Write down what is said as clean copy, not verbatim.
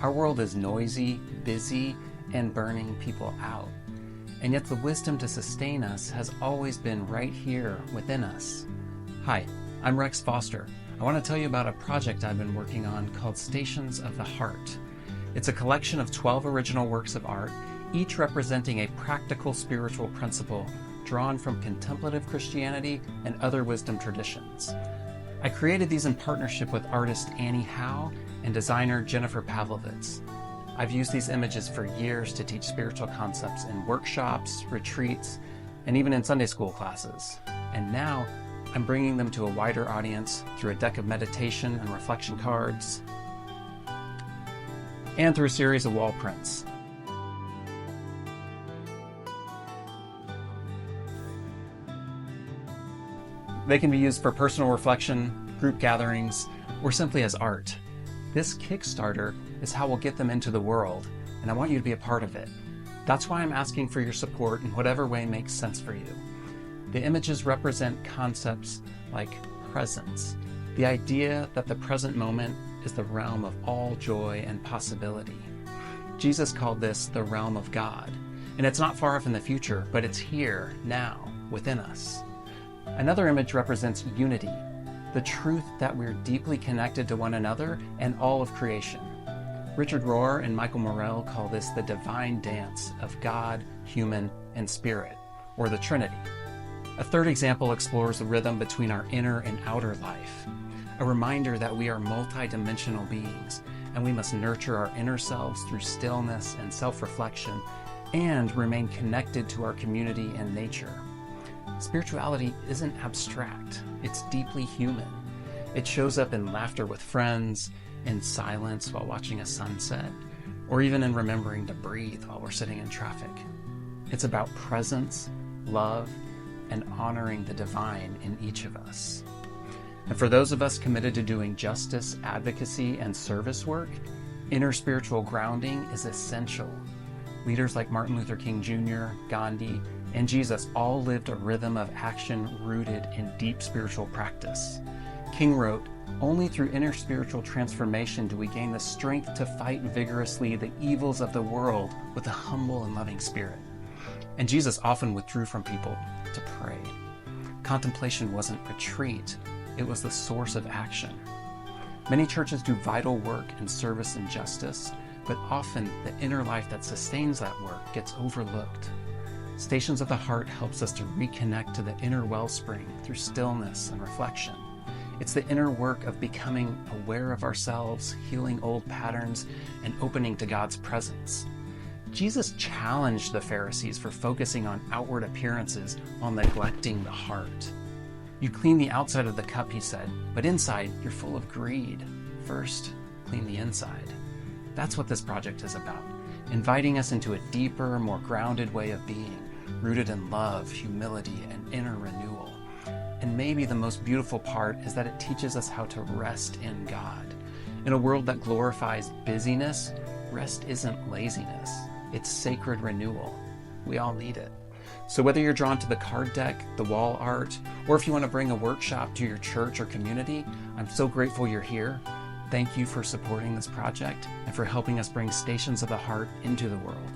Our world is noisy, busy, and burning people out. And yet the wisdom to sustain us has always been right here within us. Hi, I'm Rex Foster. I want to tell you about a project I've been working on called Stations of the Heart. It's a collection of 12 original works of art, each representing a practical spiritual principle drawn from contemplative Christianity and other wisdom traditions. I created these in partnership with artist Annie Howe and designer Jennifer Pavlovitz. I've used these images for years to teach spiritual concepts in workshops, retreats, and even in Sunday school classes. And now I'm bringing them to a wider audience through a deck of meditation and reflection cards, and through a series of wall prints. They can be used for personal reflection, group gatherings, or simply as art. This Kickstarter is how we'll get them into the world, and I want you to be a part of it. That's why I'm asking for your support in whatever way makes sense for you. The images represent concepts like presence, the idea that the present moment is the realm of all joy and possibility. Jesus called this the realm of God, and it's not far off in the future, but it's here, now, within us. Another image represents unity, the truth that we're deeply connected to one another and all of creation. Richard Rohr and Michael Morell call this the divine dance of God, human, and spirit, or the Trinity. A third example explores the rhythm between our inner and outer life, a reminder that we are multidimensional beings, and we must nurture our inner selves through stillness and self-reflection, and remain connected to our community and nature. Spirituality isn't abstract, it's deeply human. It shows up in laughter with friends, in silence while watching a sunset, or even in remembering to breathe while we're sitting in traffic. It's about presence, love, and honoring the divine in each of us. And for those of us committed to doing justice, advocacy, and service work, inner spiritual grounding is essential. Leaders like Martin Luther King Jr., Gandhi, and Jesus all lived a rhythm of action rooted in deep spiritual practice. King wrote, "Only through inner spiritual transformation do we gain the strength to fight vigorously the evils of the world with a humble and loving spirit." And Jesus often withdrew from people to pray. Contemplation wasn't retreat, it was the source of action. Many churches do vital work in service and justice, but often the inner life that sustains that work gets overlooked. Stations of the Heart helps us to reconnect to the inner wellspring through stillness and reflection. It's the inner work of becoming aware of ourselves, healing old patterns, and opening to God's presence. Jesus challenged the Pharisees for focusing on outward appearances while neglecting the heart. "You clean the outside of the cup," he said, "but inside you're full of greed. First, clean the inside." That's what this project is about, inviting us into a deeper, more grounded way of being, rooted in love, humility, and inner renewal. And maybe the most beautiful part is that it teaches us how to rest in God. In a world that glorifies busyness, rest isn't laziness. It's sacred renewal. We all need it. So whether you're drawn to the card deck, the wall art, or if you want to bring a workshop to your church or community, I'm so grateful you're here. Thank you for supporting this project and for helping us bring Stations of the Heart into the world.